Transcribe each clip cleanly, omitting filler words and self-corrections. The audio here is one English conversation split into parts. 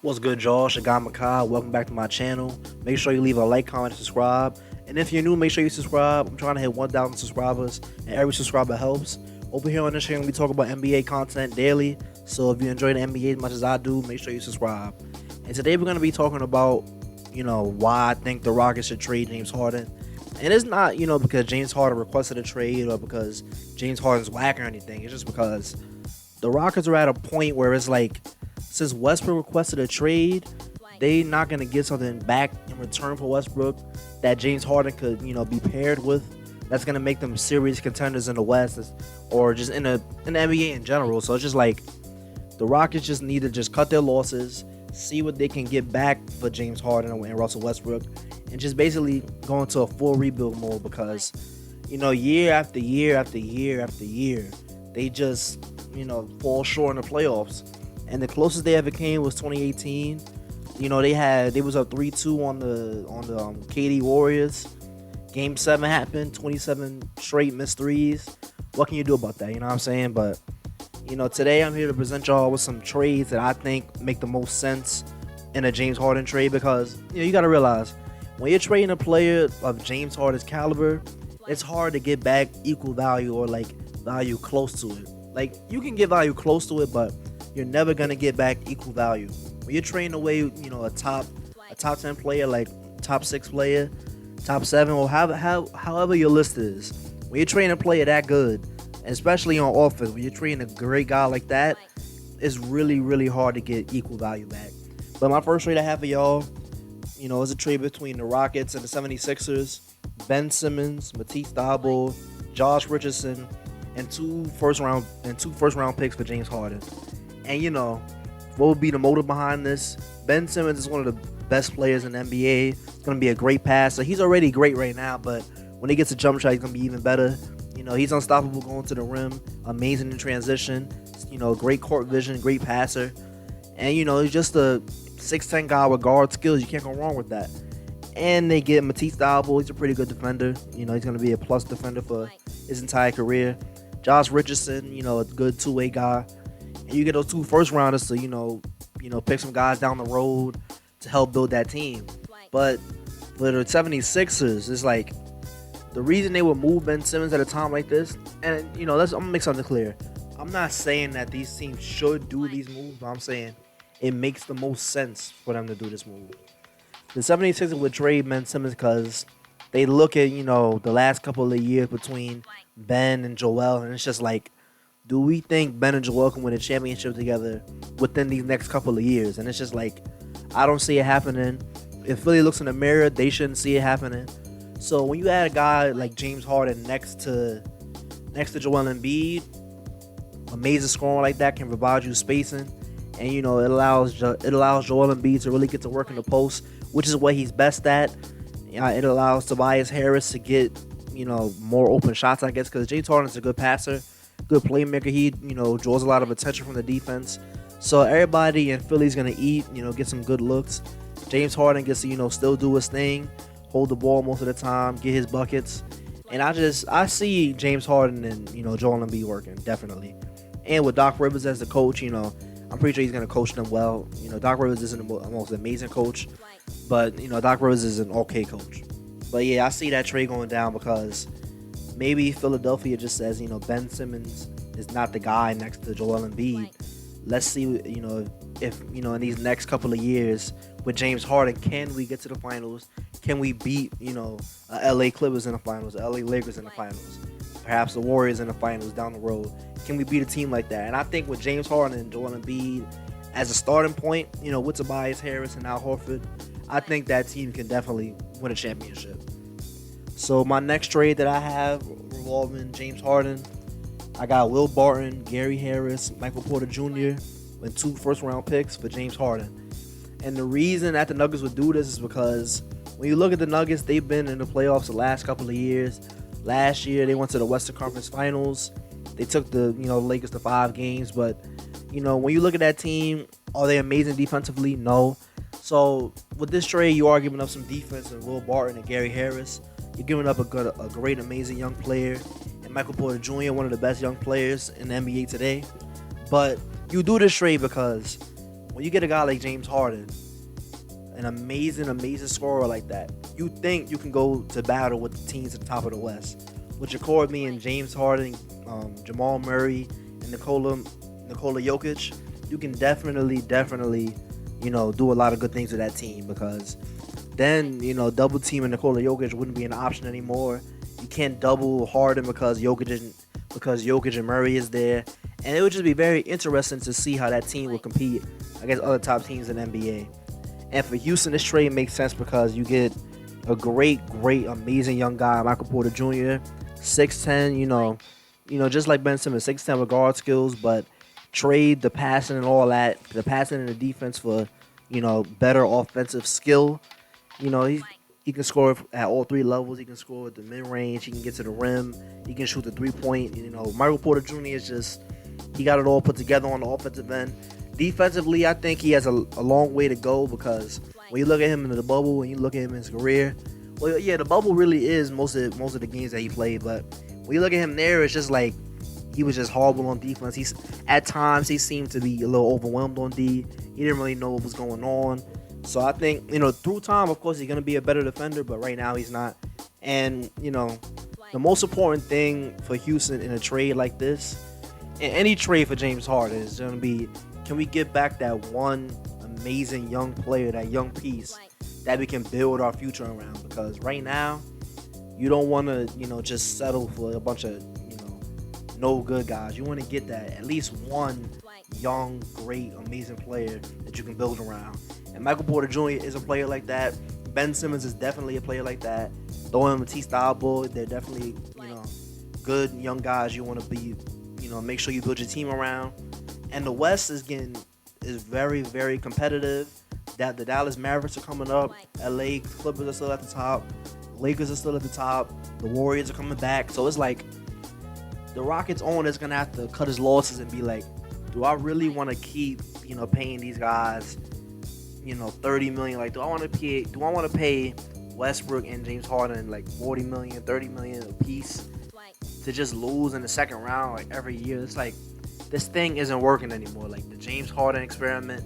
What's good, y'all? Shagan Makai. Welcome back to my channel. Make sure you leave a like, comment, and subscribe. And if you're new, make sure you subscribe. I'm trying to hit 1,000 subscribers, and every subscriber helps. Over here on this channel, we talk about NBA content daily. So if you enjoy the NBA as much as I do, make sure you subscribe. And today we're going to be talking about, why I think the Rockets should trade James Harden. And it's not, because James Harden requested a trade or because James Harden's whack or anything. It's just because the Rockets are at a point where it's like, since Westbrook requested a trade, they not gonna get something back in return for Westbrook that James Harden could, be paired with. That's gonna make them serious contenders in the West, or just in the NBA in general. So it's just like the Rockets just need to just cut their losses, see what they can get back for James Harden and Russell Westbrook, and just basically go into a full rebuild mode because, year after year after year after year, they just, fall short in the playoffs. And the closest they ever came was 2018. They was up 3-2 on the KD Warriors. Game 7 happened, 27 straight missed threes. What can you do about that? You know what I'm saying? But today I'm here to present y'all with some trades that I think make the most sense in a James Harden trade because you got to realize when you're trading a player of James Harden's caliber, it's hard to get back equal value or like value close to it. Like you can get value close to it, but you're never gonna get back equal value. When you're trading away, a top 10 player, like top 6 player, top 7, or however your list is. When you're trading a player that good, and especially on offense, when you're trading a great guy like that, it's really, really hard to get equal value back. But my first trade I have for y'all, is a trade between the Rockets and the 76ers. Ben Simmons, Matisse Thybulle, Josh Richardson, and two first round picks for James Harden. And what would be the motive behind this? Ben Simmons is one of the best players in the NBA. He's going to be a great passer. He's already great right now, but when he gets a jump shot, he's going to be even better. He's unstoppable going to the rim, amazing in transition, great court vision, great passer. And, he's just a 6'10 guy with guard skills. You can't go wrong with that. And they get Matisse Thybulle. He's a pretty good defender. He's going to be a plus defender for his entire career. Josh Richardson, a good two-way guy. And you get those 2 first rounders to, pick some guys down the road to help build that team. But for the 76ers, it's like the reason they would move Ben Simmons at a time like this, and I'm gonna make something clear. I'm not saying that these teams should do these moves, but I'm saying it makes the most sense for them to do this move. The 76ers would trade Ben Simmons because they look at, the last couple of years between Ben and Joel, and it's just like, do we think Ben and Joel can win a championship together within these next couple of years? And it's just like, I don't see it happening. If Philly looks in the mirror, they shouldn't see it happening. So when you add a guy like James Harden next to Joel Embiid, amazing scoring like that can provide you spacing, and it allows Joel Embiid to really get to work in the post, which is what he's best at. It allows Tobias Harris to get more open shots, I guess, because James Harden's a good passer, good playmaker. He draws a lot of attention from the defense. So everybody in Philly's gonna eat, get some good looks. James Harden gets to still do his thing, hold the ball most of the time, get his buckets. And I see James Harden and Joel Embiid working definitely. And with Doc Rivers as the coach, I'm pretty sure he's gonna coach them well. Doc Rivers isn't the most amazing coach, but Doc Rivers is an okay coach. But yeah, I see that trade going down because maybe Philadelphia just says, Ben Simmons is not the guy next to Joel Embiid. Let's see, if in these next couple of years with James Harden, can we get to the finals? Can we beat, LA Clippers in the finals, LA Lakers in the finals, perhaps the Warriors in the finals down the road? Can we beat a team like that? And I think with James Harden and Joel Embiid as a starting point, with Tobias Harris and Al Horford, I think that team can definitely win a championship. So my next trade that I have revolving James Harden, I got Will Barton, Gary Harris, Michael Porter Jr., and 2 first-round picks for James Harden. And the reason that the Nuggets would do this is because when you look at the Nuggets, they've been in the playoffs the last couple of years. Last year, they went to the Western Conference Finals. They took the Lakers to 5 games. But, when you look at that team, are they amazing defensively? No. So with this trade, you are giving up some defense in Will Barton and Gary Harris. You're giving up a great, amazing young player, and Michael Porter Jr., one of the best young players in the NBA today. But you do this trade because when you get a guy like James Harden, an amazing scorer like that, you think you can go to battle with the teams at the top of the West. With your core being James Harden, Jamal Murray, and Nikola Jokic, you can definitely, do a lot of good things with that team, because then, double teaming Nikola Jokic wouldn't be an option anymore. You can't double Harden because Jokic and Murray is there. And it would just be very interesting to see how that team will compete against other top teams in the NBA. And for Houston, this trade makes sense because you get a great, amazing young guy, Michael Porter Jr., 6'10", just like Ben Simmons, 6'10" with guard skills, but trade the passing and all that, the passing and the defense for, better offensive skill. He can score at all three levels. He can score at the mid-range. He can get to the rim. He can shoot the three-point. Michael Porter Jr. is just, he got it all put together on the offensive end. Defensively, I think he has a long way to go, because when you look at him in the bubble and you look at him in his career, well, yeah, the bubble really is most of the games that he played. But when you look at him there, it's just like he was just horrible on defense. At times he seemed to be a little overwhelmed on D. He didn't really know what was going on. So I think, through time, of course, he's going to be a better defender, but right now he's not. And, the most important thing for Houston in a trade like this, in any trade for James Harden, is going to be, can we get back that one amazing young player, that young piece that we can build our future around? Because right now, you don't want to, just settle for a bunch of, no good guys. You want to get that at least one young, great, amazing player that you can build around. And Michael Porter Jr. is a player like that. Ben Simmons is definitely a player like that. Throwing him a T-style boy, they're definitely, good young guys you want to be, make sure you build your team around. And the West is very, very competitive. That the Dallas Mavericks are coming up. LA Clippers are still at the top. Lakers are still at the top. The Warriors are coming back. So it's like the Rockets owner is gonna have to cut his losses and be like, do I really want to keep, paying these guys, $30 million? Like, do I want to pay Westbrook and James Harden like $40 million, $30 million a piece to just lose in the second round like every year? It's like, this thing isn't working anymore. Like the James Harden experiment.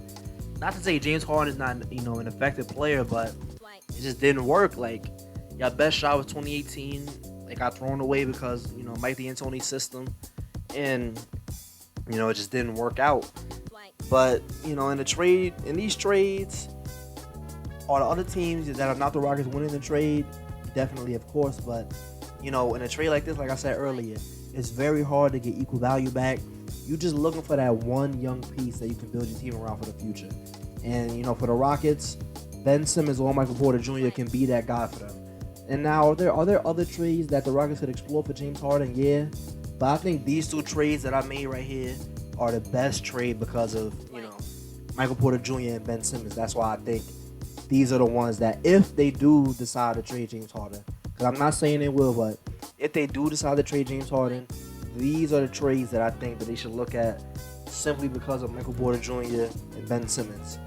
Not to say James Harden is not, an effective player, but it just didn't work. Like, your best shot was 2018. It got thrown away because, Mike D'Antoni's system. And, it just didn't work out. But, in these trades, are the other teams that are not the Rockets winning the trade? Definitely, of course. But, in a trade like this, like I said earlier, it's very hard to get equal value back. You're just looking for that one young piece that you can build your team around for the future. And, for the Rockets, Ben Simmons or Michael Porter Jr. can be that guy for them. And now, are there other trades that the Rockets could explore for James Harden? Yeah. But I think these two trades that I made right here are the best trade because of, Michael Porter Jr. and Ben Simmons. That's why I think these are the ones that, if they do decide to trade James Harden, because I'm not saying they will, but if they do decide to trade James Harden, these are the trades that I think that they should look at, simply because of Michael Porter Jr. and Ben Simmons.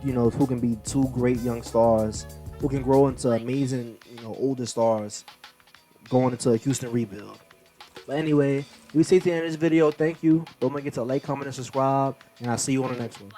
Who can be two great young stars, who can grow into amazing, older stars going into a Houston rebuild. But anyway, we see to the end of this video. Thank you. Don't forget to like, comment, and subscribe, and I'll see you on the next one.